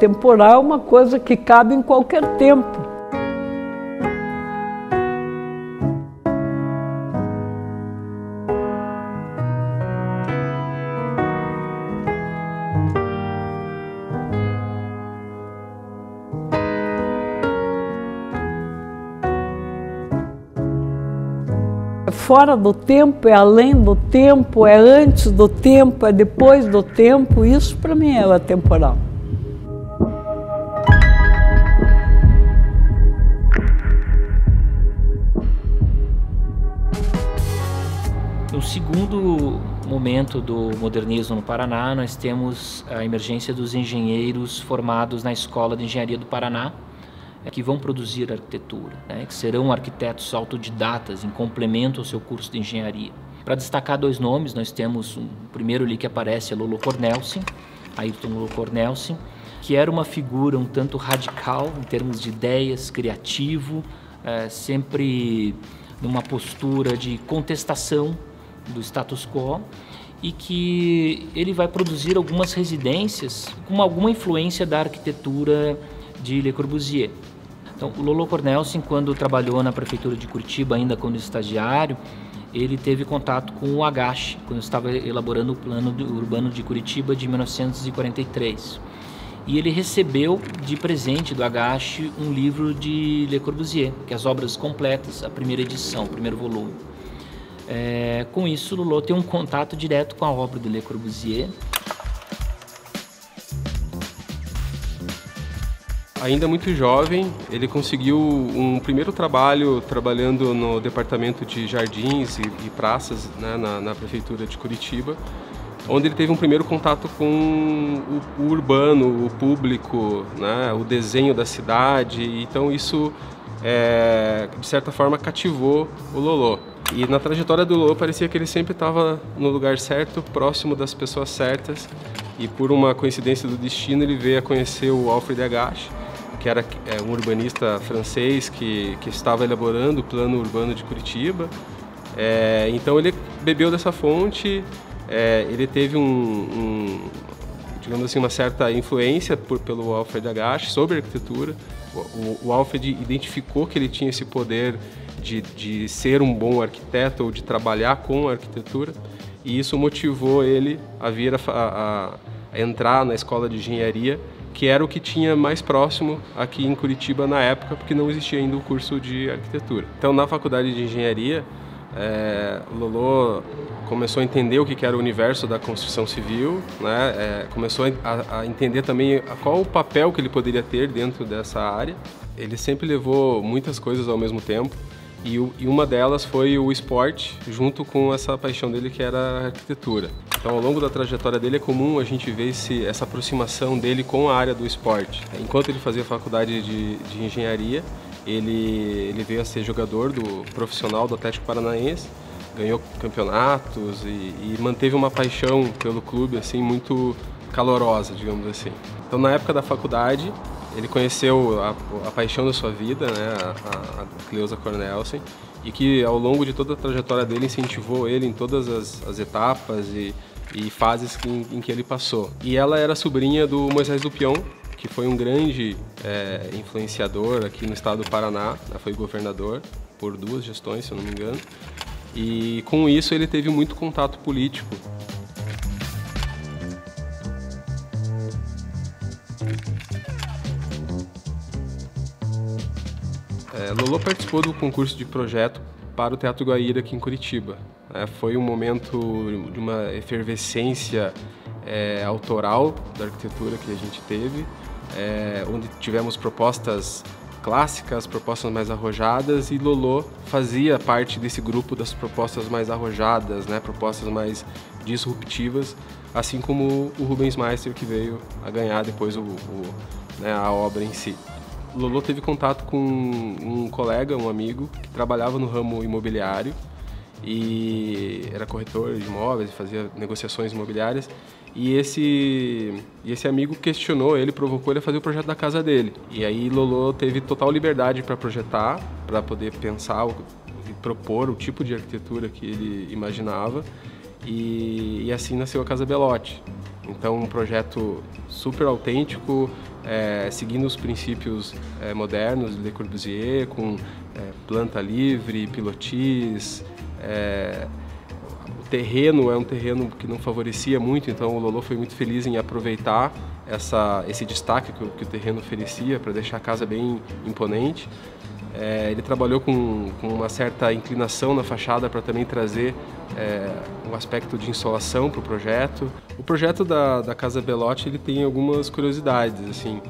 atemporal é uma coisa que cabe em qualquer tempo. Fora do tempo, é além do tempo, é antes do tempo, é depois do tempo. Isso para mim é o atemporal. No segundo momento do modernismo no Paraná, nós temos a emergência dos engenheiros formados na Escola de Engenharia do Paraná, que vão produzir arquitetura, que serão arquitetos autodidatas em complemento ao seu curso de engenharia. Para destacar dois nomes, nós temos o primeiro ali que aparece, é Lolo Cornelsen, Ayrton Lolo Cornelsen, que era uma figura um tanto radical em termos de ideias, criativo, sempre numa postura de contestação do status quo, e que ele vai produzir algumas residências com alguma influência da arquitetura de Le Corbusier. Então, o Lolo Cornelsen, quando trabalhou na prefeitura de Curitiba, ainda quando estagiário, ele teve contato com o Agache, quando estava elaborando o plano urbano de Curitiba de 1943. E ele recebeu de presente do Agache um livro de Le Corbusier, que é as obras completas, a primeira edição, o primeiro volume. Com isso, Lolo tem um contato direto com a obra de Le Corbusier. Ainda muito jovem, ele conseguiu um primeiro trabalho trabalhando no departamento de jardins e praças, né, na prefeitura de Curitiba, onde ele teve um primeiro contato com o urbano, o público, né, o desenho da cidade. Então isso, de certa forma, cativou o Lolo. E na trajetória do Lolo parecia que ele sempre estava no lugar certo, próximo das pessoas certas. E por uma coincidência do destino, ele veio a conhecer o Alfred Agache, que era um urbanista francês que estava elaborando o plano urbano de Curitiba. Então ele bebeu dessa fonte, ele teve digamos assim, uma certa influência pelo Alfred Agache sobre a arquitetura. O Alfred identificou que ele tinha esse poder de ser um bom arquiteto ou de trabalhar com a arquitetura, e isso motivou ele a vir a entrar na escola de engenharia, que era o que tinha mais próximo aqui em Curitiba na época, porque não existia ainda o curso de arquitetura. Então, na faculdade de engenharia, o Lolo começou a entender o que era o universo da construção civil, né? Começou a entender também qual o papel que ele poderia ter dentro dessa área. Ele sempre levou muitas coisas ao mesmo tempo, e uma delas foi o esporte, junto com essa paixão dele que era a arquitetura. Então, ao longo da trajetória dele, é comum a gente ver essa aproximação dele com a área do esporte. Enquanto ele fazia faculdade de engenharia, ele veio a ser jogador profissional do Atlético Paranaense, ganhou campeonatos e manteve uma paixão pelo clube assim, muito calorosa, digamos assim. Então, na época da faculdade, ele conheceu a paixão da sua vida, né, a Cleusa Cornelsen, e que ao longo de toda a trajetória dele incentivou ele em todas as etapas e fases em que ele passou. E ela era sobrinha do Moisés Dupion, que foi um grande influenciador aqui no estado do Paraná, foi governador por 2 gestões, se eu não me engano, e com isso ele teve muito contato político. Lolo participou do concurso de projeto para o Teatro Guaíra aqui em Curitiba. Foi um momento de uma efervescência autoral da arquitetura que a gente teve, onde tivemos propostas clássicas, propostas mais arrojadas, e Lolo fazia parte desse grupo das propostas mais arrojadas, né, propostas mais disruptivas, assim como o Rubens Meister, que veio a ganhar depois a obra em si. Lolo teve contato com um colega, um amigo, que trabalhava no ramo imobiliário e era corretor de imóveis, fazia negociações imobiliárias, e esse amigo questionou ele, provocou ele a fazer o projeto da casa dele. E aí Lolo teve total liberdade para projetar, para poder pensar e propor o tipo de arquitetura que ele imaginava, e assim nasceu a Casa Belotti. Então, um projeto super autêntico, seguindo os princípios modernos de Le Corbusier, com planta livre, pilotis. O terreno é um terreno que não favorecia muito, então o Lolo foi muito feliz em aproveitar esse destaque que o terreno oferecia para deixar a casa bem imponente. Ele trabalhou com uma certa inclinação na fachada para também trazer um aspecto de insolação para o projeto. O projeto da Casa Belotti ele tem algumas curiosidades. Assim,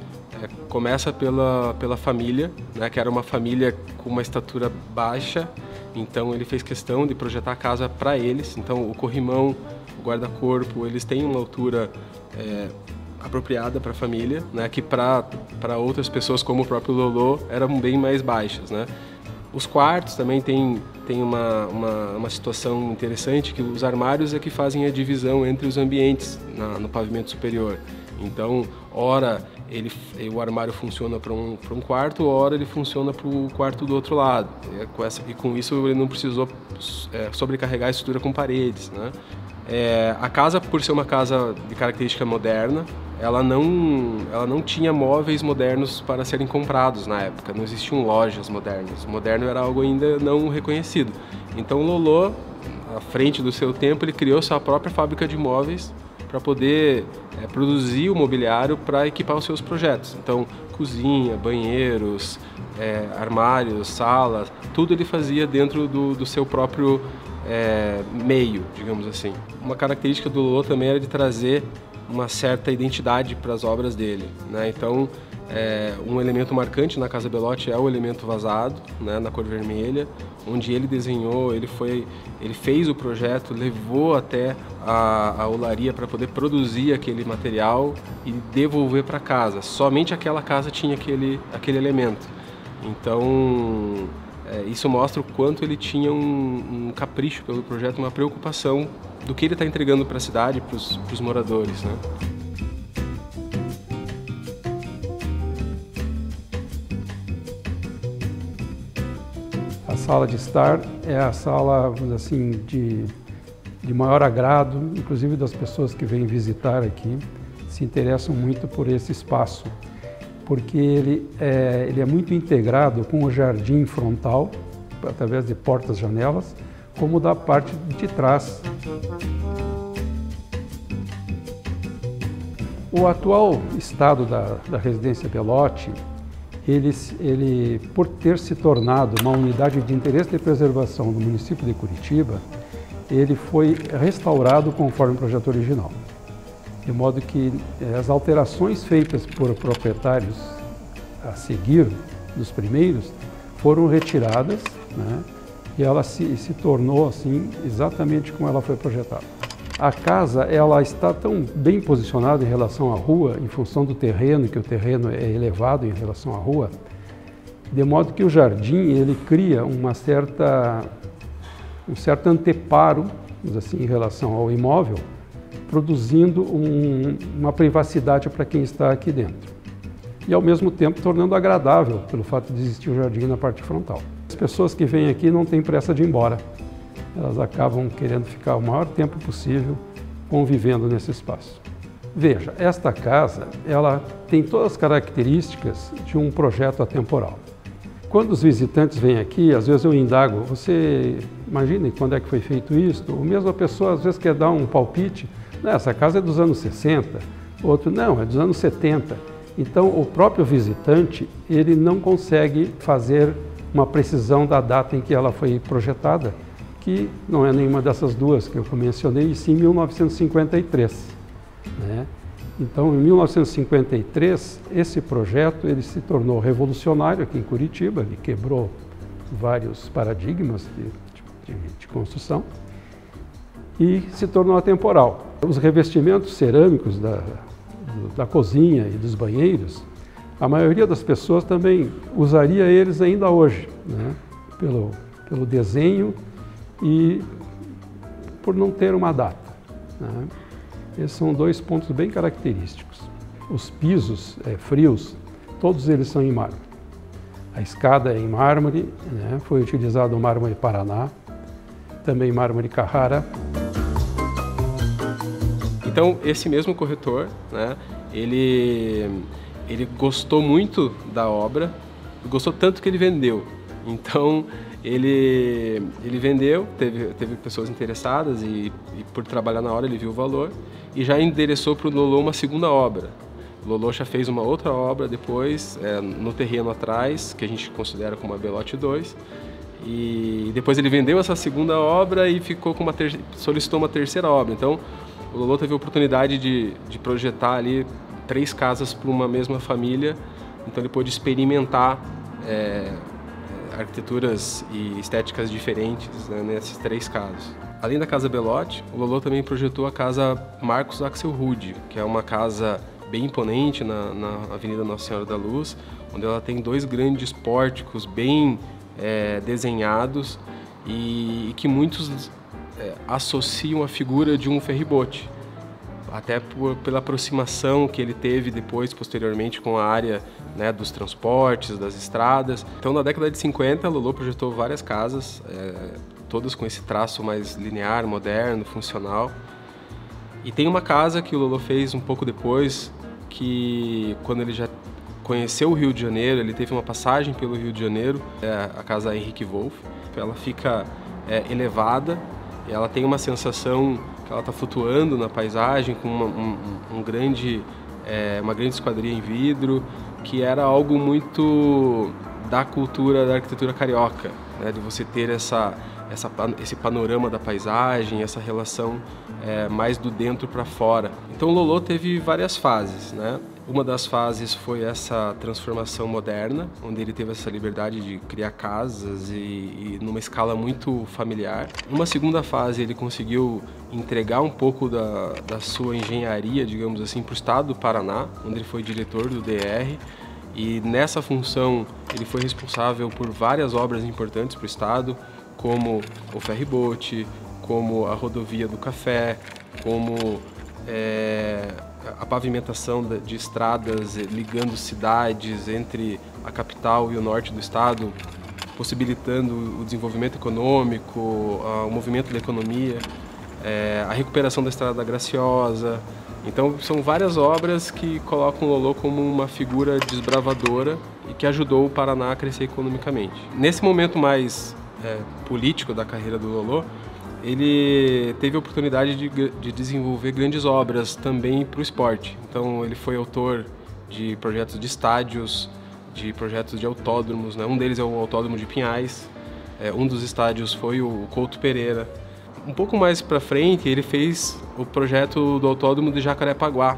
começa pela família, né, que era uma família com uma estatura baixa, então ele fez questão de projetar a casa para eles. Então o corrimão, o guarda-corpo, eles têm uma altura apropriada para a família, né, que para outras pessoas como o próprio Lolo eram bem mais baixas, né. Os quartos também tem uma situação interessante, que os armários é que fazem a divisão entre os ambientes no pavimento superior. Então, ora o armário funciona para um quarto, ora ele funciona para o quarto do outro lado. E com isso ele não precisou sobrecarregar a estrutura com paredes, né. A casa, por ser uma casa de característica moderna, ela não tinha móveis modernos para serem comprados na época, não existiam lojas modernas. O moderno era algo ainda não reconhecido. Então o Lolo, à frente do seu tempo, ele criou sua própria fábrica de móveis para poder produzir o mobiliário para equipar os seus projetos. Então, cozinha, banheiros, armários, salas, tudo ele fazia dentro do seu próprio meio, digamos assim. Uma característica do Lolo também era de trazer uma certa identidade para as obras dele, né? Então, um elemento marcante na Casa Belotti é o elemento vazado, né, na cor vermelha, onde ele desenhou, ele fez o projeto, levou até a olaria para poder produzir aquele material e devolver para casa. Somente aquela casa tinha aquele elemento. Então, isso mostra o quanto ele tinha um capricho pelo projeto, uma preocupação do que ele está entregando para a cidade, para os moradores, né? A sala de estar é a sala, vamos dizer assim, de maior agrado, inclusive das pessoas que vêm visitar aqui, se interessam muito por esse espaço, porque ele é muito integrado com o jardim frontal, através de portas e janelas, como da parte de trás. O atual estado da residência Belotti, ele, por ter se tornado uma unidade de interesse de preservação do município de Curitiba, ele foi restaurado conforme o projeto original. De modo que as alterações feitas por proprietários a seguir, dos primeiros, foram retiradas, né? E ela se tornou assim exatamente como ela foi projetada. A casa ela está tão bem posicionada em relação à rua, em função do terreno, que o terreno é elevado em relação à rua, de modo que o jardim ele cria um certo anteparo, assim, em relação ao imóvel, produzindo uma privacidade para quem está aqui dentro. E ao mesmo tempo tornando agradável pelo fato de existir o jardim na parte frontal. As pessoas que vêm aqui não têm pressa de ir embora. Elas acabam querendo ficar o maior tempo possível convivendo nesse espaço. Veja, esta casa, ela tem todas as características de um projeto atemporal. Quando os visitantes vêm aqui, às vezes eu indago, você imagina quando é que foi feito isso? Ou mesmo a pessoa às vezes quer dar um palpite, essa casa é dos anos 60, outro não, é dos anos 70. Então o próprio visitante, ele não consegue fazer uma precisão da data em que ela foi projetada, que não é nenhuma dessas duas que eu mencionei, e sim 1953. Né? Então, em 1953, esse projeto ele se tornou revolucionário aqui em Curitiba, ele quebrou vários paradigmas de construção e se tornou atemporal. Os revestimentos cerâmicos da cozinha e dos banheiros, a maioria das pessoas também usaria eles ainda hoje, né? Pelo desenho e por não ter uma data. Né? Esses são dois pontos bem característicos. Os pisos frios, todos eles são em mármore. A escada é em mármore, né? Foi utilizado o mármore Paraná, também mármore Carrara. Então, esse mesmo corretor, né, ele gostou muito da obra, gostou tanto que ele vendeu. Então, ele vendeu, teve pessoas interessadas e por trabalhar na hora ele viu o valor e já endereçou para o Lolo uma segunda obra. O Lolo já fez uma outra obra depois, no terreno atrás, que a gente considera como a B-Lote 2. E depois ele vendeu essa segunda obra e ficou com solicitou uma terceira obra. Então, o Lolo teve a oportunidade de projetar ali 3 casas para uma mesma família. Então, ele pôde experimentar arquiteturas e estéticas diferentes, né, nesses 3 casos. Além da casa B-Lote, o Lolo também projetou a casa Marcos Axelrod, que é uma casa bem imponente na Avenida Nossa Senhora da Luz, onde ela tem 2 grandes pórticos bem desenhados e que muitos associam a figura de um ferribote, até pela aproximação que ele teve posteriormente com a área, né, dos transportes, das estradas. Então, na década de 50, o Lolo projetou várias casas, todas com esse traço mais linear, moderno, funcional. E tem uma casa que o Lolo fez um pouco depois, que quando ele já conheceu o Rio de Janeiro, ele teve uma passagem pelo Rio de Janeiro, a casa Henrique Wolff. Ela fica elevada e ela tem uma sensação que ela está flutuando na paisagem com uma grande esquadria em vidro, que era algo muito da cultura da arquitetura carioca, né? De você ter esse panorama da paisagem, essa relação mais do dentro para fora. Então o Lolo teve várias fases, né? Uma das fases foi essa transformação moderna, onde ele teve essa liberdade de criar casas e numa escala muito familiar. Numa segunda fase ele conseguiu entregar um pouco da sua engenharia, digamos assim, para o estado do Paraná, onde ele foi diretor do DR. E nessa função ele foi responsável por várias obras importantes para o estado, como o ferribote, como a rodovia do Café, como a pavimentação de estradas ligando cidades entre a capital e o norte do estado, possibilitando o desenvolvimento econômico, o movimento da economia, a recuperação da Estrada da Graciosa. Então, são várias obras que colocam o Lolo como uma figura desbravadora e que ajudou o Paraná a crescer economicamente. Nesse momento mais político da carreira do Lolo, ele teve a oportunidade de desenvolver grandes obras também para o esporte. Então, ele foi autor de projetos de estádios, de projetos de autódromos, né? Um deles é o Autódromo de Pinhais, um dos estádios foi o Couto Pereira. Um pouco mais para frente, ele fez o projeto do Autódromo de Jacarepaguá,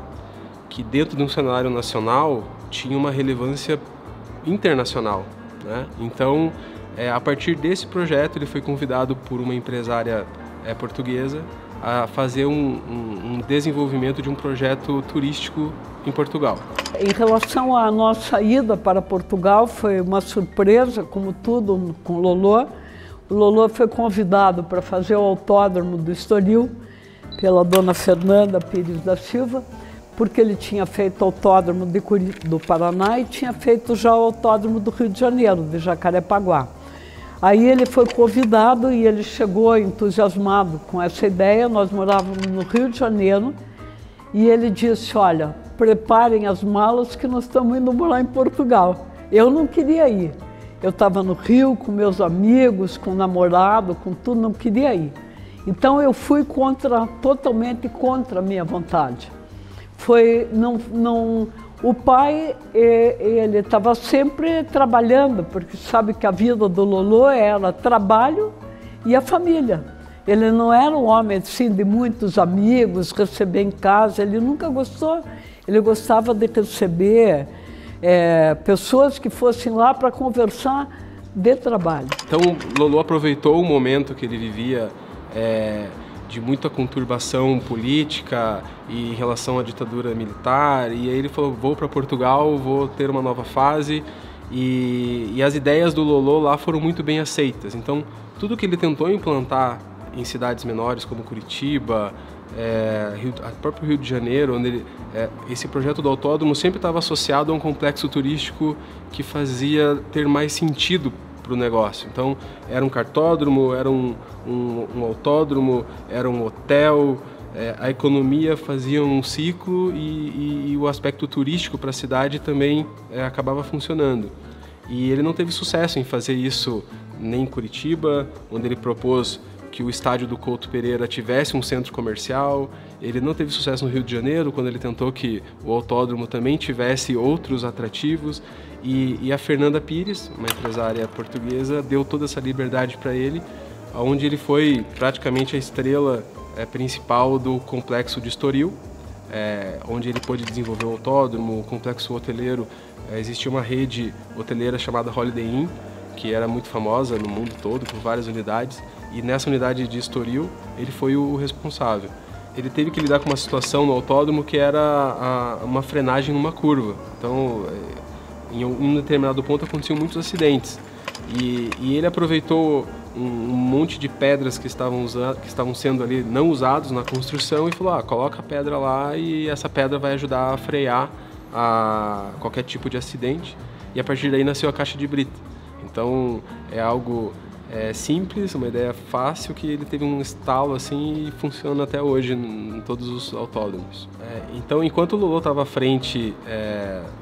que dentro de um cenário nacional tinha uma relevância internacional, né? Então, a partir desse projeto, ele foi convidado por uma empresária portuguesa a fazer um desenvolvimento de um projeto turístico em Portugal. Em relação à nossa ida para Portugal, foi uma surpresa, como tudo com o Lolo. O Lolo foi convidado para fazer o autódromo do Estoril pela dona Fernanda Pires da Silva, porque ele tinha feito o autódromo do Paraná e tinha feito já o autódromo do Rio de Janeiro, de Jacarepaguá. Aí ele foi convidado e ele chegou entusiasmado com essa ideia. Nós morávamos no Rio de Janeiro e ele disse: olha, preparem as malas que nós estamos indo morar em Portugal. Eu não queria ir. Eu estava no Rio com meus amigos, com o namorado, com tudo, não queria ir. Então eu fui totalmente contra a minha vontade. O pai, ele estava sempre trabalhando, porque sabe que a vida do Lolo era trabalho e a família. Ele não era um homem assim, de muitos amigos, receber em casa, ele nunca gostou. Ele gostava de receber pessoas que fossem lá para conversar de trabalho. Então, Lolo aproveitou o momento que ele vivia de muita conturbação política e em relação à ditadura militar, e aí ele falou: vou para Portugal, vou ter uma nova fase, e as ideias do Lolo lá foram muito bem aceitas. Então, tudo que ele tentou implantar em cidades menores como Curitiba, o próprio Rio de Janeiro, onde esse projeto do autódromo sempre estava associado a um complexo turístico que fazia ter mais sentido para o negócio. Então, era um cartódromo, era um autódromo, era um hotel, a economia fazia um ciclo e o aspecto turístico para a cidade também acabava funcionando. E ele não teve sucesso em fazer isso nem em Curitiba, onde ele propôs que o estádio do Couto Pereira tivesse um centro comercial. Ele não teve sucesso no Rio de Janeiro, quando ele tentou que o autódromo também tivesse outros atrativos. E a Fernanda Pires, uma empresária portuguesa, deu toda essa liberdade para ele, onde ele foi praticamente a estrela principal do complexo de Estoril, onde ele pôde desenvolver o autódromo, o complexo hoteleiro. Existia uma rede hoteleira chamada Holiday Inn, que era muito famosa no mundo todo, com várias unidades, e nessa unidade de Estoril ele foi o responsável. Ele teve que lidar com uma situação no autódromo que era uma frenagem numa curva. Então, em um determinado ponto aconteciam muitos acidentes, e ele aproveitou um monte de pedras que estavam sendo ali não usados na construção e falou: coloca a pedra lá e essa pedra vai ajudar a frear qualquer tipo de acidente. E a partir daí nasceu a caixa de brita. Então é algo simples, uma ideia fácil, que ele teve um estalo assim e funciona até hoje em todos os autódromos. Então, enquanto o Lolo estava à frente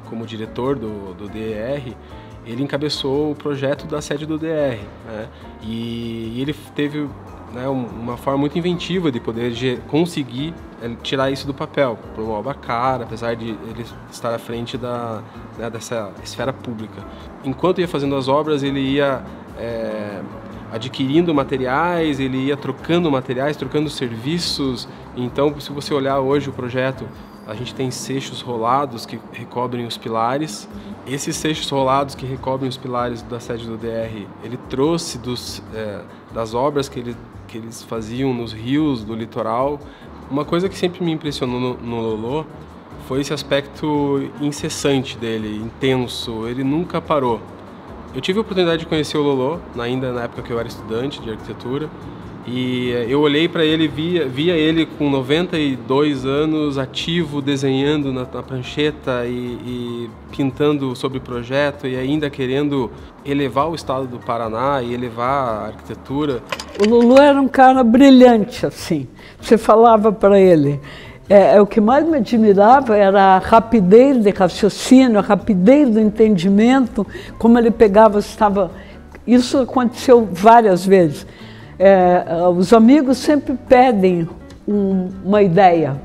como diretor do DER, ele encabeçou o projeto da sede do DR, né? E ele teve uma forma muito inventiva de poder conseguir tirar isso do papel, por uma obra cara, apesar de ele estar à frente dessa esfera pública. Enquanto ia fazendo as obras, ele ia adquirindo materiais, ele ia trocando materiais, trocando serviços. Então, se você olhar hoje o projeto, a gente tem seixos rolados que recobrem os pilares. Esses seixos rolados que recobrem os pilares da sede do DR, ele trouxe das obras que eles faziam nos rios do litoral. Uma coisa que sempre me impressionou no Lolo foi esse aspecto incessante dele, intenso. Ele nunca parou. Eu tive a oportunidade de conhecer o Lolo, ainda na época que eu era estudante de arquitetura, e eu olhei para ele, via ele com 92 anos, ativo, desenhando na prancheta e pintando sobre o projeto, e ainda querendo elevar o estado do Paraná e elevar a arquitetura. O Lolo era um cara brilhante, assim. Você falava para ele. O que mais me admirava era a rapidez de raciocínio, a rapidez do entendimento, como ele pegava, Isso aconteceu várias vezes. Os amigos sempre pedem uma ideia.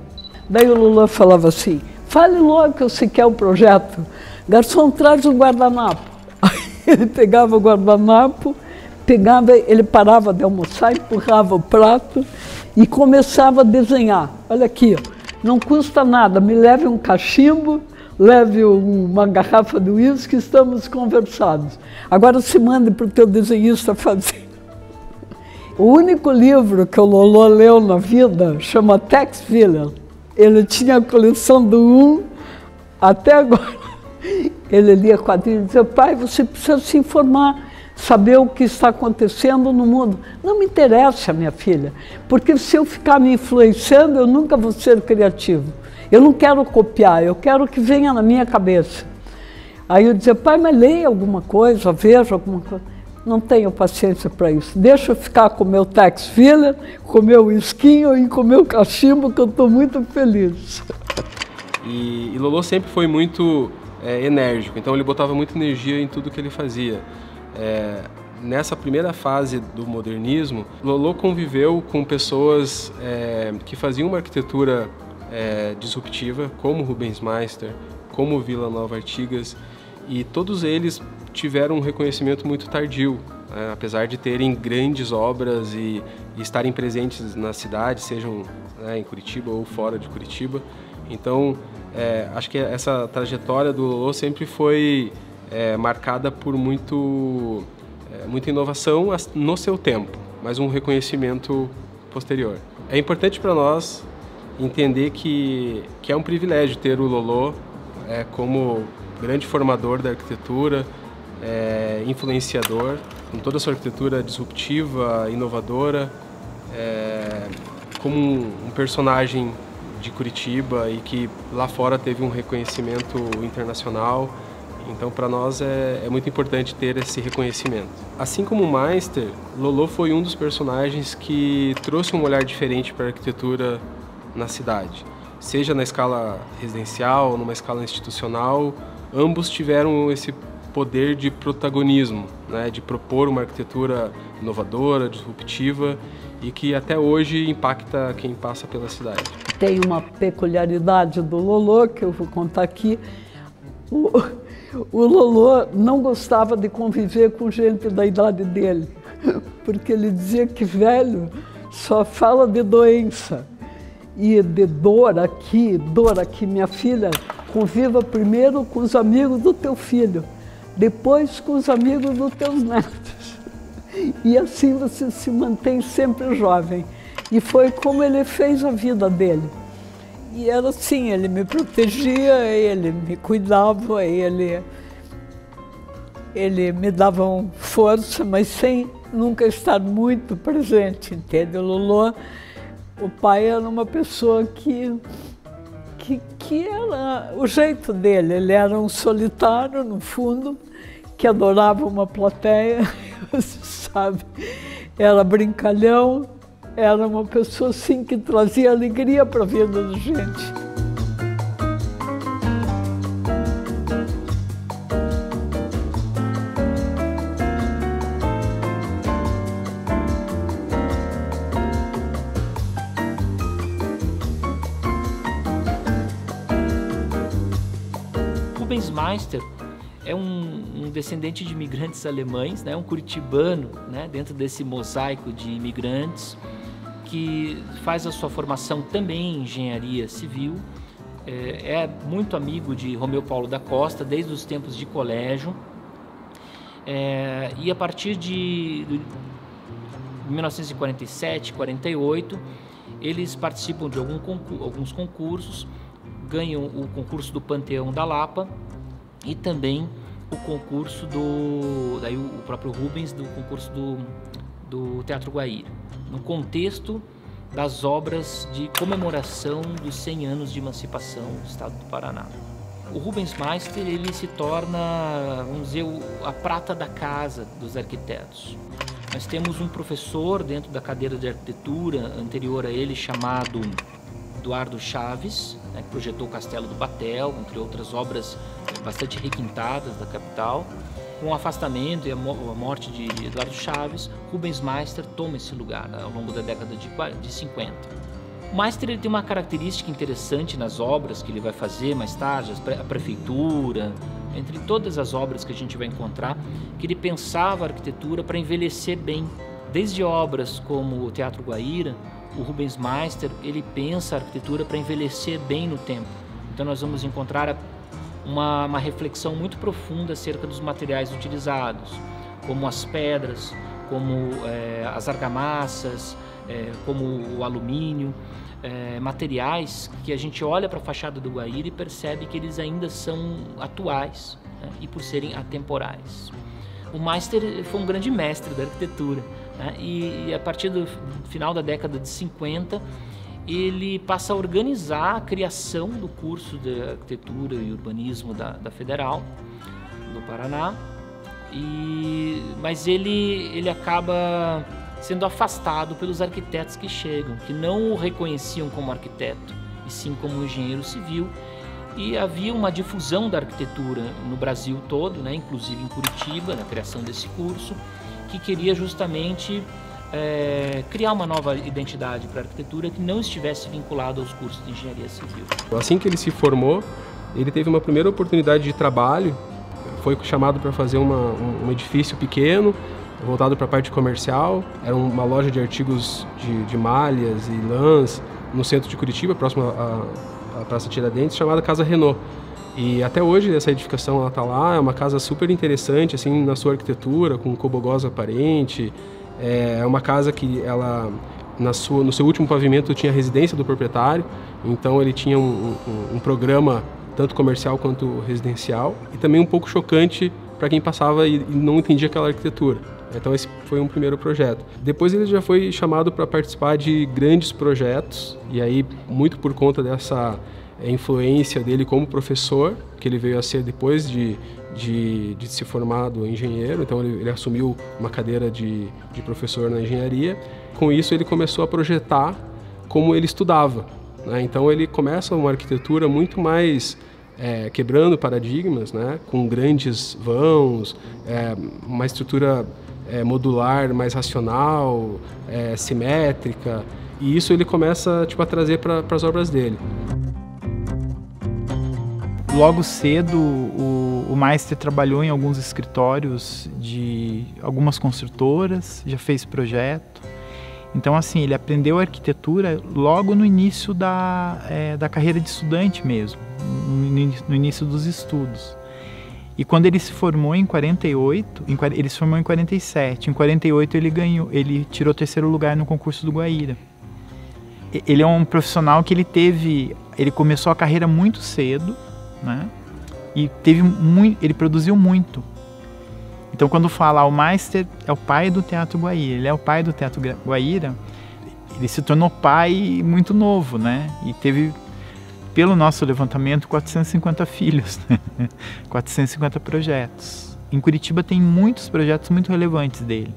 Daí o Lolo falava assim: fale logo que eu sei que é o projeto. Garçom, traz o guardanapo. Aí ele pegava o guardanapo, ele parava de almoçar, empurrava o prato e começava a desenhar. Olha aqui, não custa nada, me leve um cachimbo, leve uma garrafa de uísque, estamos conversados. Agora se mande para o teu desenhista fazer. O único livro que o Lolo leu na vida chama Tex Willer. Ele tinha a coleção do 1 até agora. Ele lia quadrinhos e dizia: pai, você precisa se informar, saber o que está acontecendo no mundo. Não me interessa, minha filha, porque se eu ficar me influenciando, eu nunca vou ser criativo. Eu não quero copiar, eu quero que venha na minha cabeça. Aí eu dizia: pai, mas leia alguma coisa, veja alguma coisa. Não tenho paciência para isso. Deixa eu ficar com o meu Tex Willer, com o meu esquinho e com o meu cachimbo, que eu estou muito feliz. E Lolo sempre foi muito enérgico, então ele botava muita energia em tudo que ele fazia. Nessa primeira fase do modernismo, Lolo conviveu com pessoas que faziam uma arquitetura disruptiva, como Rubens Meister, como Vila Nova Artigas, e todos eles tiveram um reconhecimento muito tardio, apesar de terem grandes obras e estarem presentes na cidade, sejam em Curitiba ou fora de Curitiba. Então, acho que essa trajetória do Lolo sempre foi marcada por muita inovação no seu tempo, mas um reconhecimento posterior. É importante para nós entender que é um privilégio ter o Lolo como grande formador da arquitetura, influenciador, com toda a sua arquitetura disruptiva, inovadora, como um personagem de Curitiba e que lá fora teve um reconhecimento internacional. Então, para nós é muito importante ter esse reconhecimento. Assim como o Meister, Lolo foi um dos personagens que trouxe um olhar diferente para a arquitetura na cidade. Seja na escala residencial, numa escala institucional, ambos tiveram esse poder de protagonismo, né, de propor uma arquitetura inovadora, disruptiva e que até hoje impacta quem passa pela cidade. Tem uma peculiaridade do Lolô, que eu vou contar aqui. O Lolô não gostava de conviver com gente da idade dele, porque ele dizia que velho só fala de doença e de dor aqui, minha filha. Conviva primeiro com os amigos do teu filho, depois com os amigos dos teus netos. E assim você se mantém sempre jovem. E foi como ele fez a vida dele. E era assim, ele me protegia, ele me cuidava, ele me dava força, mas sem nunca estar muito presente, entende? O Lolô, o pai era uma pessoa que era o jeito dele. Ele era um solitário, no fundo, que adorava uma plateia, sabe? Era brincalhão, era uma pessoa assim que trazia alegria para a vida da gente. Rubens Meister é um descendente de imigrantes alemães, né, um curitibano, né, dentro desse mosaico de imigrantes, que faz a sua formação também em engenharia civil, é muito amigo de Romeu Paulo da Costa desde os tempos de colégio, e a partir de 1947, 48, eles participam de alguns concursos, ganham o concurso do Panteão da Lapa e também o concurso daí o próprio Rubens, do concurso do Teatro Guaíra, no contexto das obras de comemoração dos 100 anos de emancipação do Estado do Paraná. O Rubens Meister, ele se torna, vamos dizer, a prata da casa dos arquitetos. Nós temos um professor dentro da cadeira de arquitetura anterior a ele, chamado Eduardo Chaves, né, que projetou o Castelo do Batel, entre outras obras bastante requintadas da capital. Com o afastamento e a morte de Eduardo Chaves, Rubens Meister toma esse lugar ao longo da década de 50. O Meister, ele tem uma característica interessante nas obras que ele vai fazer mais tarde, a prefeitura, entre todas as obras que a gente vai encontrar, que ele pensava a arquitetura para envelhecer bem. Desde obras como o Teatro Guaíra, o Rubens Meister, ele pensa a arquitetura para envelhecer bem no tempo. Então nós vamos encontrar uma reflexão muito profunda acerca dos materiais utilizados, como as pedras, como as argamassas, como o alumínio, materiais que a gente olha para a fachada do Guaíra e percebe que eles ainda são atuais, né, e por serem atemporais. O Meister foi um grande mestre da arquitetura, né, e a partir do final da década de 50, ele passa a organizar a criação do curso de Arquitetura e Urbanismo da Federal do Paraná, mas ele acaba sendo afastado pelos arquitetos que chegam, que não o reconheciam como arquiteto, e sim como engenheiro civil, e havia uma difusão da arquitetura no Brasil todo, né, inclusive em Curitiba, na criação desse curso, que queria justamente criar uma nova identidade para a arquitetura que não estivesse vinculada aos cursos de engenharia civil. Assim que ele se formou, ele teve uma primeira oportunidade de trabalho, foi chamado para fazer um edifício pequeno, voltado para a parte comercial. Era uma loja de artigos de malhas e lãs no centro de Curitiba, próximo à Praça Tiradentes, chamada Casa Renault. E até hoje essa edificação está lá, é uma casa super interessante assim, na sua arquitetura, com cobogós aparente. É uma casa que ela, no seu último pavimento, tinha a residência do proprietário, então ele tinha um programa tanto comercial quanto residencial, e também um pouco chocante para quem passava e não entendia aquela arquitetura. Então esse foi um primeiro projeto. Depois ele já foi chamado para participar de grandes projetos, e aí muito por conta dessa influência dele como professor, que ele veio a ser depois de se formado engenheiro, então ele assumiu uma cadeira de professor na engenharia. Com isso ele começou a projetar como ele estudava, né? Então ele começa uma arquitetura muito mais quebrando paradigmas, né? Com grandes vãos, uma estrutura modular mais racional, simétrica, e isso ele começa tipo, a trazer para as obras dele. Logo cedo, o Meister trabalhou em alguns escritórios de algumas construtoras, já fez projeto. Então, assim, ele aprendeu arquitetura logo no início da carreira de estudante mesmo, no início dos estudos. E quando ele se formou em 48, ele se formou em 47, em 48 ele tirou 3º lugar no concurso do Guaíra. Ele é um profissional que ele começou a carreira muito cedo, né? E ele produziu muito. Então, quando fala o Meister é o pai do Teatro Guaíra, ele é o pai do Teatro Guaíra, ele se tornou pai muito novo, né? E teve, pelo nosso levantamento, 450 filhos, né? 450 projetos. Em Curitiba tem muitos projetos muito relevantes dele.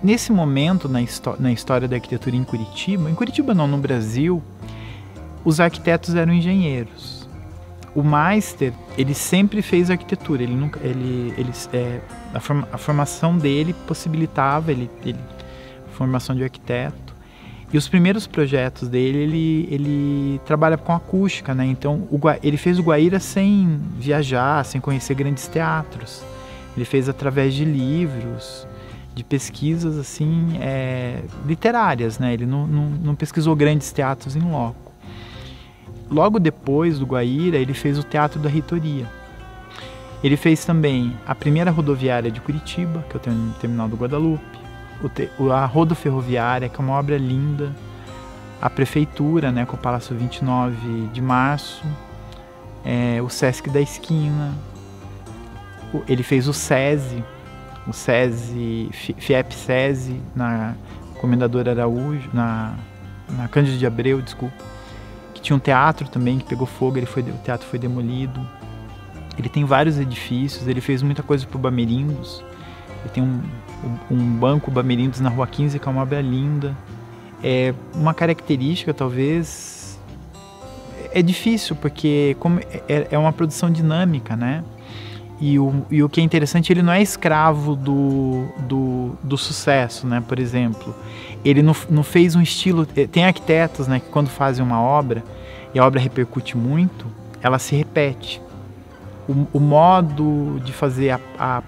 Nesse momento, na história da arquitetura em Curitiba não, no Brasil, os arquitetos eram engenheiros. O Meister, ele sempre fez arquitetura, a formação dele possibilitava a formação de arquiteto. E os primeiros projetos dele, ele trabalha com acústica, né? Então, ele fez o Guaíra sem viajar, sem conhecer grandes teatros. Ele fez através de livros, de pesquisas assim, literárias, né? Ele não pesquisou grandes teatros em loco. Logo depois do Guaíra, ele fez o Teatro da Reitoria. Ele fez também a primeira rodoviária de Curitiba, que é o Terminal do Guadalupe, a Rodoferroviária, que é uma obra linda, a Prefeitura, né, com o Palácio 29 de Março, o Sesc da Esquina. Ele fez o SESI, FIEP-SESI, na Comendador Araújo, na Cândido de Abreu, desculpa. Que tinha um teatro também que pegou fogo, o teatro foi demolido. Ele tem vários edifícios, ele fez muita coisa para o Bamerindos. Ele tem um banco Bamerindos na Rua 15, que é uma obra linda. Uma característica, talvez, é difícil, porque é uma produção dinâmica, né? E o que é interessante, ele não é escravo do sucesso, né? Por exemplo, ele não fez um estilo... Tem arquitetos, né, que quando fazem uma obra e a obra repercute muito, ela se repete. O modo de fazer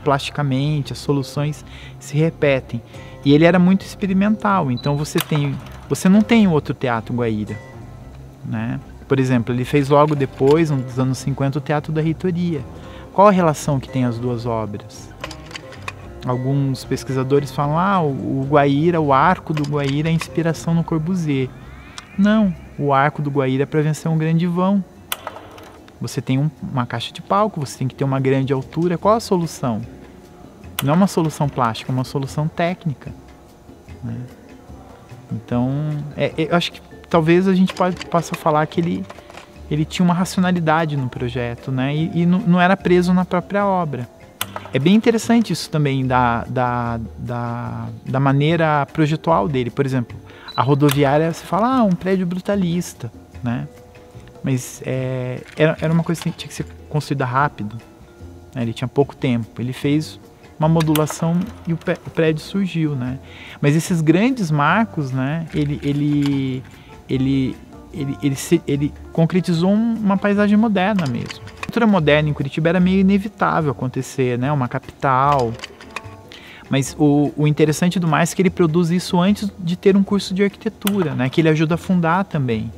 plasticamente, as soluções se repetem. E ele era muito experimental, então você não tem outro Teatro Guaíra, né? Por exemplo, ele fez logo depois, nos anos 50, o Teatro da Reitoria. Qual a relação que tem as duas obras? Alguns pesquisadores falam, o Guaíra, o arco do Guaíra é inspiração no Corbusier. Não, o arco do Guaíra é para vencer um grande vão. Você tem uma caixa de palco, você tem que ter uma grande altura. Qual a solução? Não é uma solução plástica, é uma solução técnica, né? Então, eu acho que talvez a gente possa falar que ele tinha uma racionalidade no projeto, né? E não era preso na própria obra. É bem interessante isso também da maneira projetual dele. Por exemplo, a rodoviária, você fala, um prédio brutalista, né? Mas era uma coisa que tinha que ser construída rápido, né? Ele tinha pouco tempo. Ele fez uma modulação e o prédio surgiu, né? Mas esses grandes marcos, né? Ele concretizou uma paisagem moderna mesmo. A arquitetura moderna em Curitiba era meio inevitável acontecer, né? Uma capital. Mas o interessante do mais é que ele produz isso antes de ter um curso de arquitetura, né? Que ele ajuda a fundar também.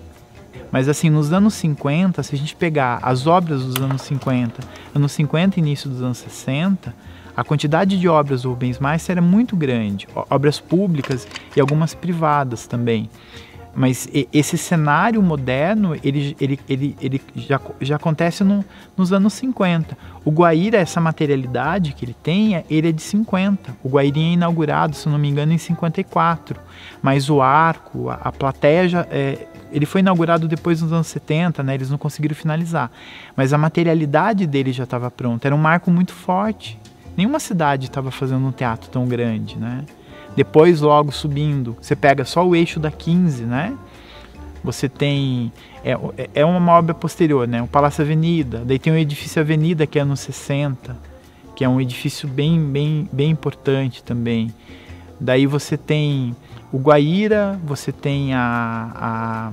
Mas assim, nos anos 50, se a gente pegar as obras dos anos 50 e início dos anos 60, a quantidade de obras do Rubens Meister era muito grande. Obras públicas e algumas privadas também. Mas esse cenário moderno, ele já acontece nos anos 50. O Guaíra, essa materialidade que ele tem, ele é de 50. O Guairinha é inaugurado, se não me engano, em 54. Mas o arco, a plateia, ele foi inaugurado depois nos anos 70, né? Eles não conseguiram finalizar. Mas a materialidade dele já estava pronta. Era um marco muito forte. Nenhuma cidade estava fazendo um teatro tão grande, né? Depois, logo subindo, você pega só o eixo da 15, né? Você tem... É uma obra posterior, né? O Palácio Avenida. Daí tem o Edifício Avenida, que é anos 60, que é um edifício bem importante também. Daí você tem o Guaíra, você tem a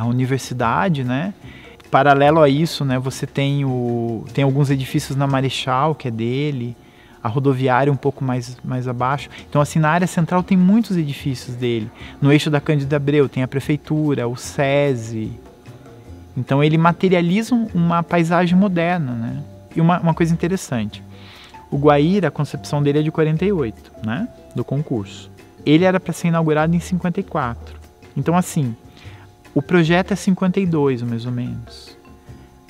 universidade, né? Paralelo a isso, né? Você tem alguns edifícios na Marechal, que é dele, a rodoviária um pouco mais abaixo. Então, assim, na área central tem muitos edifícios dele. No eixo da Cândido Abreu tem a prefeitura, o SESI. Então, ele materializa uma paisagem moderna, né? E uma coisa interessante, o Guaíra, a concepção dele é de 48, né? Do concurso. Ele era para ser inaugurado em 54. Então, assim, o projeto é 52, mais ou menos.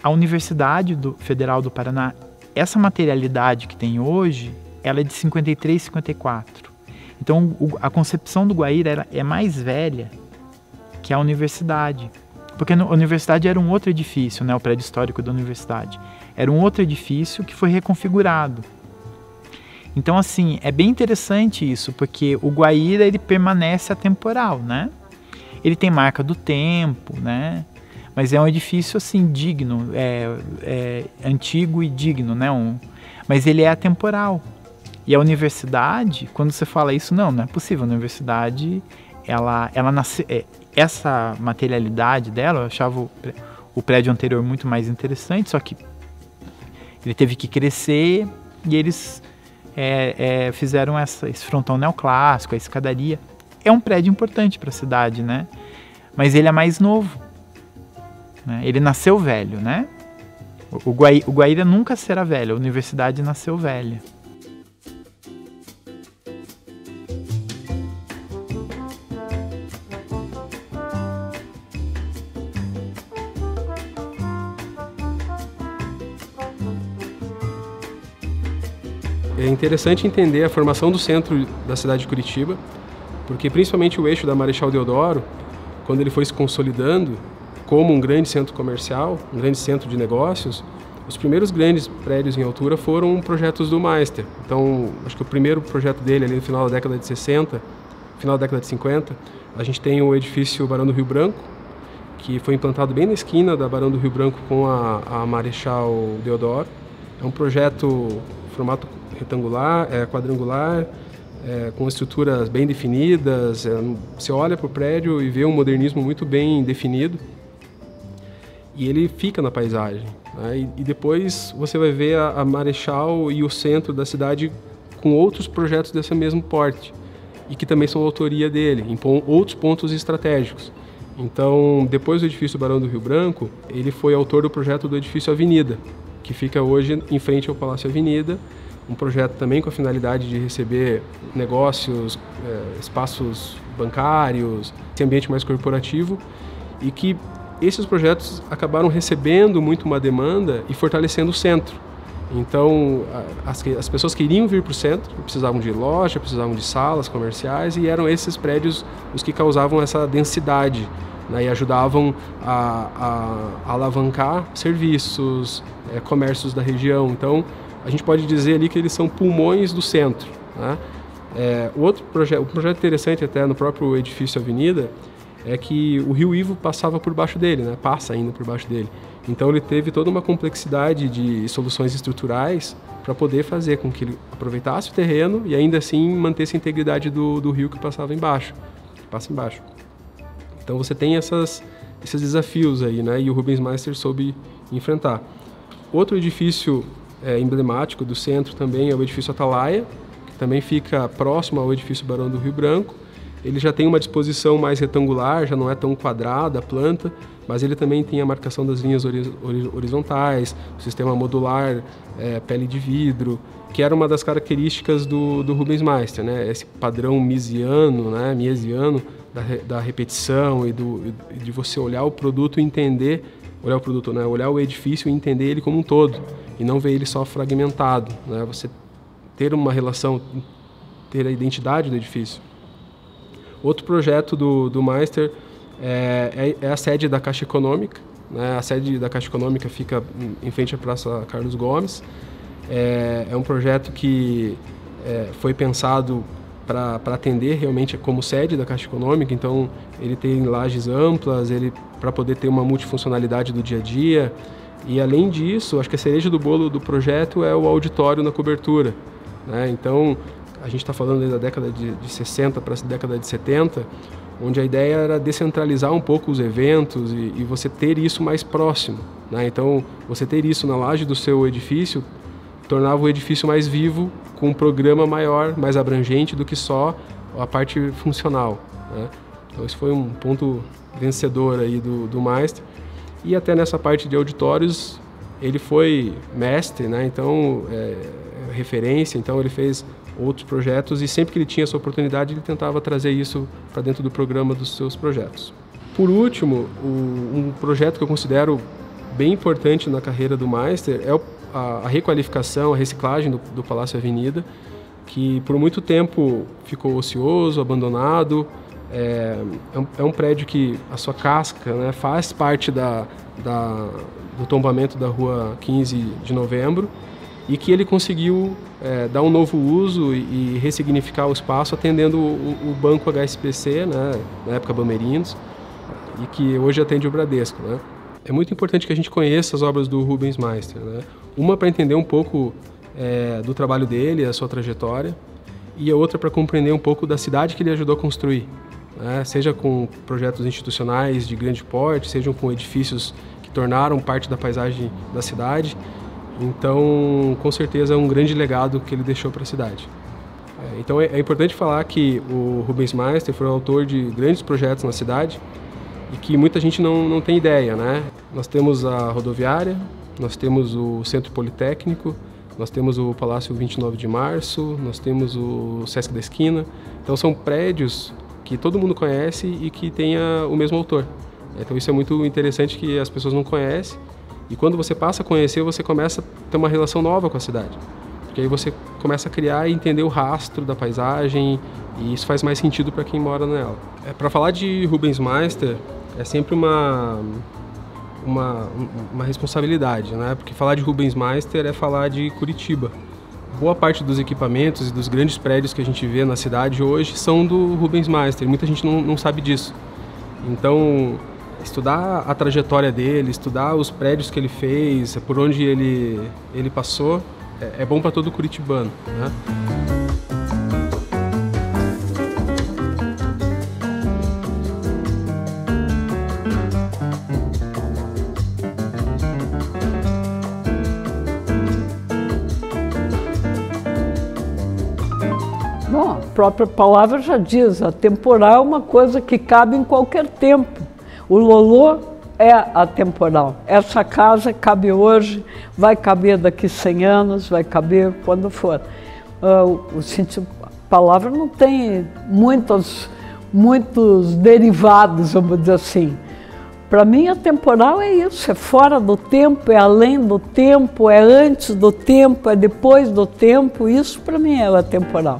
A Universidade Federal do Paraná, essa materialidade que tem hoje, ela é de 53, 54. Então, a concepção do Guaíra é mais velha que a universidade. Porque a universidade era um outro edifício, né? O prédio histórico da universidade. Era um outro edifício que foi reconfigurado. Então, assim, é bem interessante isso, porque o Guaíra, ele permanece atemporal, né? Ele tem marca do tempo, né? Mas é um edifício, assim, digno, antigo e digno, né? Mas ele é atemporal. E a universidade, quando você fala isso, não é possível. A universidade, ela nasceu... essa materialidade dela, eu achava o prédio anterior muito mais interessante, só que ele teve que crescer e eles fizeram esse frontão neoclássico, a escadaria. É um prédio importante para a cidade, né? Mas ele é mais novo, né? Ele nasceu velho, né? O Guaíra nunca será velho, a universidade nasceu velha. É interessante entender a formação do centro da cidade de Curitiba, porque principalmente o eixo da Marechal Deodoro, quando ele foi se consolidando como um grande centro comercial, um grande centro de negócios, os primeiros grandes prédios em altura foram projetos do Meister. Então, acho que o primeiro projeto dele ali no final da década de 60, final da década de 50, a gente tem o edifício Barão do Rio Branco, que foi implantado bem na esquina da Barão do Rio Branco com a Marechal Deodoro. É um projeto formato retangular, quadrangular, com estruturas bem definidas. Você olha para o prédio e vê um modernismo muito bem definido e ele fica na paisagem, né? E depois você vai ver a Marechal e o centro da cidade com outros projetos desse mesmo porte e que também são autoria dele, em outros pontos estratégicos. Então, depois do edifício Barão do Rio Branco, ele foi autor do projeto do edifício Avenida, que fica hoje em frente ao Palácio Avenida, um projeto também com a finalidade de receber negócios, espaços bancários, esse ambiente mais corporativo, e que esses projetos acabaram recebendo muito uma demanda e fortalecendo o centro. Então, as pessoas queriam vir para o centro, precisavam de loja, precisavam de salas comerciais, e eram esses prédios os que causavam essa densidade, né, e ajudavam a alavancar serviços, comércios da região. Então, a gente pode dizer ali que eles são pulmões do centro, né? Um projeto interessante até no próprio edifício Avenida é que o Rio Ivo passava por baixo dele, né? Passa ainda por baixo dele. Então ele teve toda uma complexidade de soluções estruturais para poder fazer com que ele aproveitasse o terreno e ainda assim mantesse a integridade do rio que passava embaixo, que passa embaixo. Então você tem esses desafios aí, né? E o Rubens Meister soube enfrentar. Outro edifício emblemático do centro também é o edifício Atalaia, que também fica próximo ao edifício Barão do Rio Branco. Ele já tem uma disposição mais retangular, já não é tão quadrada a planta, mas ele também tem a marcação das linhas horizontais, o sistema modular, pele de vidro, que era uma das características do Rubens Meister, né? Esse padrão miesiano, né? Da repetição e de você olhar o produto e entender, olhar o edifício e entender ele como um todo, e não ver ele só fragmentado, né? Você ter uma relação, ter a identidade do edifício. Outro projeto do Meister é a sede da Caixa Econômica, né? A sede da Caixa Econômica fica em frente à Praça Carlos Gomes. É um projeto que foi pensado para atender realmente como sede da Caixa Econômica. Então ele tem lajes amplas, para poder ter uma multifuncionalidade do dia a dia. E além disso, acho que a cereja do bolo do projeto é o auditório na cobertura, né? Então a gente está falando da década de 60 para a década de 70, onde a ideia era descentralizar um pouco os eventos e você ter isso mais próximo, né? Então você ter isso na laje do seu edifício tornava o edifício mais vivo, com um programa maior, mais abrangente do que só a parte funcional, né? Então esse foi um ponto vencedor aí do Meister. E até nessa parte de auditórios ele foi mestre, né? Então referência, então ele fez outros projetos e sempre que ele tinha essa oportunidade ele tentava trazer isso para dentro do programa dos seus projetos. Por último, um projeto que eu considero bem importante na carreira do Meister é a requalificação, a reciclagem do Palácio Avenida, que por muito tempo ficou ocioso, abandonado. É um prédio que a sua casca, né, faz parte do tombamento da Rua 15 de Novembro e que ele conseguiu dar um novo uso e ressignificar o espaço atendendo o Banco HSBC, né, na época Bamerinos, e que hoje atende o Bradesco, né? É muito importante que a gente conheça as obras do Rubens Meister, né? Uma para entender um pouco do trabalho dele, a sua trajetória, e a outra para compreender um pouco da cidade que ele ajudou a construir, né? Seja com projetos institucionais de grande porte, sejam com edifícios que tornaram parte da paisagem da cidade. Então, com certeza, é um grande legado que ele deixou para a cidade. Então, é importante falar que o Rubens Meister foi o autor de grandes projetos na cidade e que muita gente não tem ideia, né? Nós temos a rodoviária, nós temos o Centro Politécnico, nós temos o Palácio 29 de Março, nós temos o Sesc da Esquina. Então, são prédios que todo mundo conhece e que tenha o mesmo autor. Então, isso é muito interessante que as pessoas não conhecem. E quando você passa a conhecer, você começa a ter uma relação nova com a cidade. Porque aí você começa a criar e entender o rastro da paisagem e isso faz mais sentido para quem mora nela. Para falar de Rubens Meister é sempre uma responsabilidade, né? Porque falar de Rubens Meister é falar de Curitiba. Boa parte dos equipamentos e dos grandes prédios que a gente vê na cidade hoje são do Rubens Meister. Muita gente não sabe disso. Então, estudar a trajetória dele, estudar os prédios que ele fez, por onde ele passou, é bom para todo curitibano, né? Bom, a própria palavra já diz, atemporal é uma coisa que cabe em qualquer tempo. O Lolô é atemporal. Essa casa cabe hoje, vai caber daqui 100 anos, vai caber quando for. A palavra não tem muitos derivados, vamos dizer assim. Para mim, atemporal é isso, é fora do tempo, é além do tempo, é antes do tempo, é depois do tempo. Isso para mim é o atemporal.